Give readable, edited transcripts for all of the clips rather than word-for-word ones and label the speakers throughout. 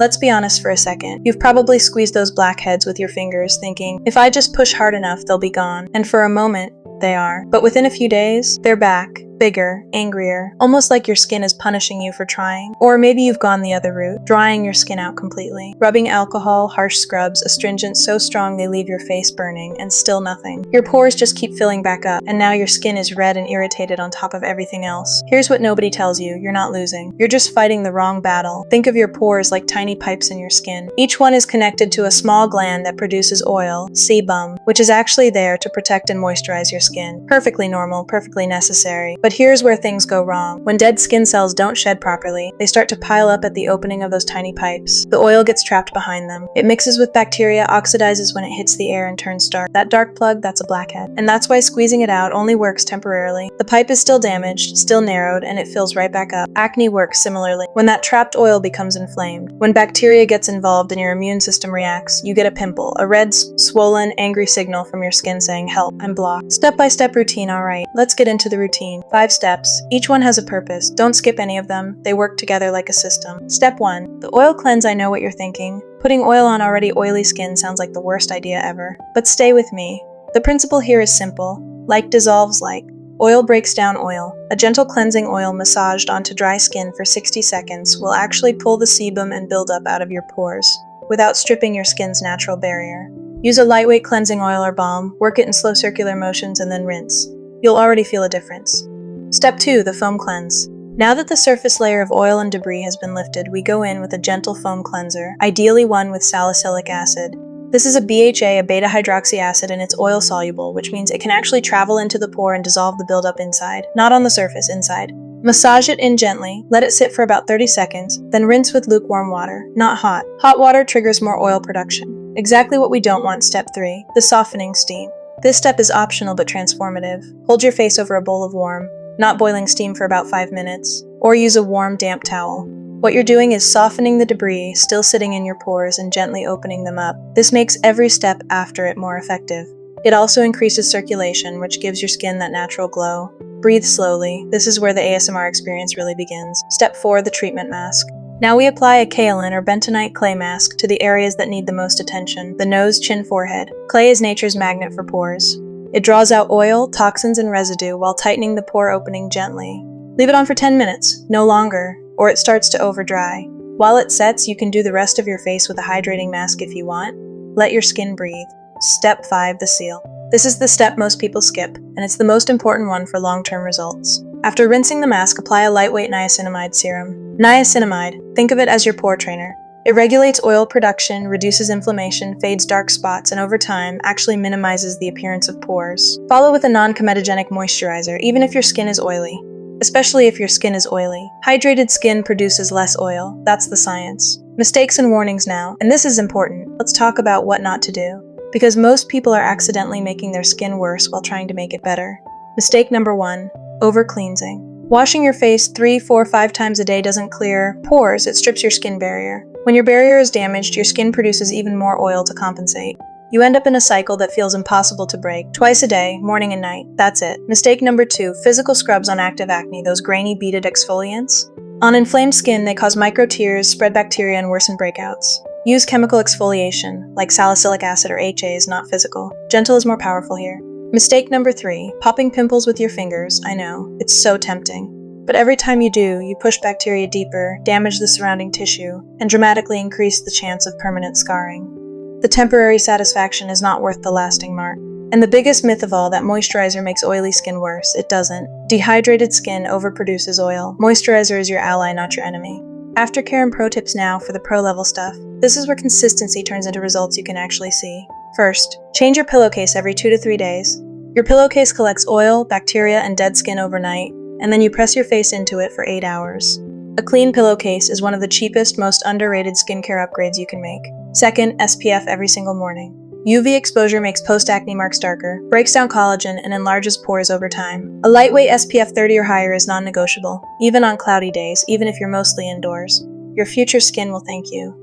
Speaker 1: Let's be honest for a second. You've probably squeezed those blackheads with your fingers thinking, if I just push hard enough, they'll be gone. And for a moment, they are. But within a few days, they're back. Bigger, angrier, almost like your skin is punishing you for trying. Or maybe you've gone the other route, drying your skin out completely. Rubbing alcohol, harsh scrubs, astringents so strong they leave your face burning, and still nothing. Your pores just keep filling back up, and now your skin is red and irritated on top of everything else. Here's what nobody tells you, you're not losing. You're just fighting the wrong battle. Think of your pores like tiny pipes in your skin. Each one is connected to a small gland that produces oil, sebum, which is actually there to protect and moisturize your skin. Perfectly normal, perfectly necessary. But here's where things go wrong. When dead skin cells don't shed properly, they start to pile up at the opening of those tiny pipes. The oil gets trapped behind them. It mixes with bacteria, oxidizes when it hits the air, and turns dark. That dark plug, that's a blackhead. And that's why squeezing it out only works temporarily. The pipe is still damaged, still narrowed, and it fills right back up. Acne works similarly. When that trapped oil becomes inflamed, when bacteria gets involved and your immune system reacts, you get a pimple, a red, swollen, angry signal from your skin saying, help, I'm blocked. Step-by-step routine, alright. Let's get into the routine. 5 steps. Each one has a purpose. Don't skip any of them. They work together like a system. Step 1. The oil cleanse. I know what you're thinking. Putting oil on already oily skin sounds like the worst idea ever. But stay with me. The principle here is simple. Like dissolves like. Oil breaks down oil. A gentle cleansing oil massaged onto dry skin for 60 seconds will actually pull the sebum and buildup out of your pores, without stripping your skin's natural barrier. Use a lightweight cleansing oil or balm, work it in slow circular motions, and then rinse. You'll already feel a difference. Step 2. The foam cleanse. Now that the surface layer of oil and debris has been lifted, we go in with a gentle foam cleanser, ideally one with salicylic acid. This is a BHA, a beta-hydroxy acid, and it's oil-soluble, which means it can actually travel into the pore and dissolve the buildup inside, not on the surface, inside. Massage it in gently, let it sit for about 30 seconds, then rinse with lukewarm water, not hot. Hot water triggers more oil production. Exactly what we don't want. Step 3. The softening steam. This step is optional but transformative. Hold your face over a bowl of warm, not boiling steam for about 5 minutes, or use a warm, damp towel. What you're doing is softening the debris still sitting in your pores and gently opening them up. This makes every step after it more effective. It also increases circulation, which gives your skin that natural glow. Breathe slowly. This is where the ASMR experience really begins. Step 4. The treatment mask. Now we apply a kaolin or bentonite clay mask to the areas that need the most attention, the nose, chin, forehead. Clay is nature's magnet for pores. It draws out oil, toxins, and residue while tightening the pore opening gently. Leave it on for 10 minutes, no longer, or it starts to overdry. While it sets, you can do the rest of your face with a hydrating mask if you want. Let your skin breathe. Step 5. The seal. This is the step most people skip, and it's the most important one for long-term results. After rinsing the mask, apply a lightweight niacinamide serum. Niacinamide, think of it as your pore trainer. It regulates oil production, reduces inflammation, fades dark spots, and over time, actually minimizes the appearance of pores. Follow with a non-comedogenic moisturizer, even if your skin is oily. Especially if your skin is oily. Hydrated skin produces less oil. That's the science. Mistakes and warnings now, and this is important. Let's talk about what not to do. Because most people are accidentally making their skin worse while trying to make it better. Mistake number 1. Over-cleansing. Washing your face 3, 4, 5 times a day doesn't clear pores, it strips your skin barrier. When your barrier is damaged, your skin produces even more oil to compensate. You end up in a cycle that feels impossible to break. Twice a day, morning and night. That's it. Mistake number 2. Physical scrubs on active acne, those grainy beaded exfoliants. On inflamed skin, they cause micro tears, spread bacteria, and worsen breakouts. Use chemical exfoliation, like salicylic acid or HAs, not physical. Gentle is more powerful here. Mistake number 3. Popping pimples with your fingers. I know, it's so tempting. But every time you do, you push bacteria deeper, damage the surrounding tissue, and dramatically increase the chance of permanent scarring. The temporary satisfaction is not worth the lasting mark. And the biggest myth of all, that moisturizer makes oily skin worse. It doesn't. Dehydrated skin overproduces oil. Moisturizer is your ally, not your enemy. Aftercare and pro tips now for the pro level stuff. This is where consistency turns into results you can actually see. First, change your pillowcase every 2 to 3 days. Your pillowcase collects oil, bacteria, and dead skin overnight, and then you press your face into it for 8 hours. A clean pillowcase is one of the cheapest, most underrated skincare upgrades you can make. Second, SPF every single morning. UV exposure makes post-acne marks darker, breaks down collagen, and enlarges pores over time. A lightweight SPF 30 or higher is non-negotiable, even on cloudy days, even if you're mostly indoors. Your future skin will thank you.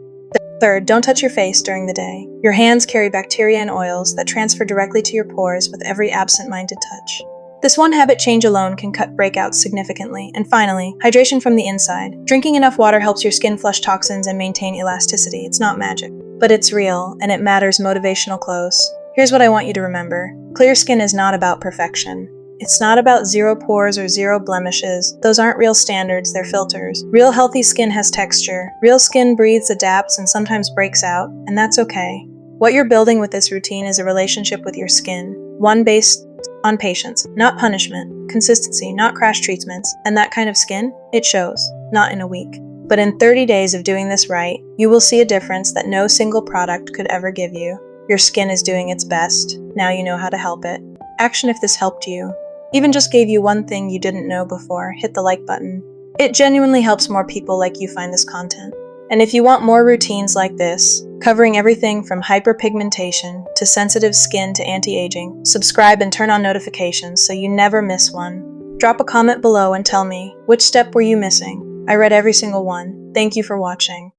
Speaker 1: Third, don't touch your face during the day. Your hands carry bacteria and oils that transfer directly to your pores with every absent-minded touch. This one habit change alone can cut breakouts significantly. And finally, hydration from the inside. Drinking enough water helps your skin flush toxins and maintain elasticity. It's not magic, but it's real, and it matters motivational close. Here's what I want you to remember. Clear skin is not about perfection. It's not about 0 pores or 0 blemishes. Those aren't real standards, they're filters. Real healthy skin has texture. Real skin breathes, adapts, and sometimes breaks out, and that's okay. What you're building with this routine is a relationship with your skin, one based on patience, not punishment, consistency, not crash treatments, and that kind of skin, it shows, not in a week. But in 30 days of doing this right, you will see a difference that no single product could ever give you. Your skin is doing its best. Now you know how to help it. Action if this helped you. Even just gave you one thing you didn't know before, hit the like button. It genuinely helps more people like you find this content. And if you want more routines like this, covering everything from hyperpigmentation to sensitive skin to anti-aging, subscribe and turn on notifications so you never miss one. Drop a comment below and tell me, which step were you missing? I read every single one. Thank you for watching.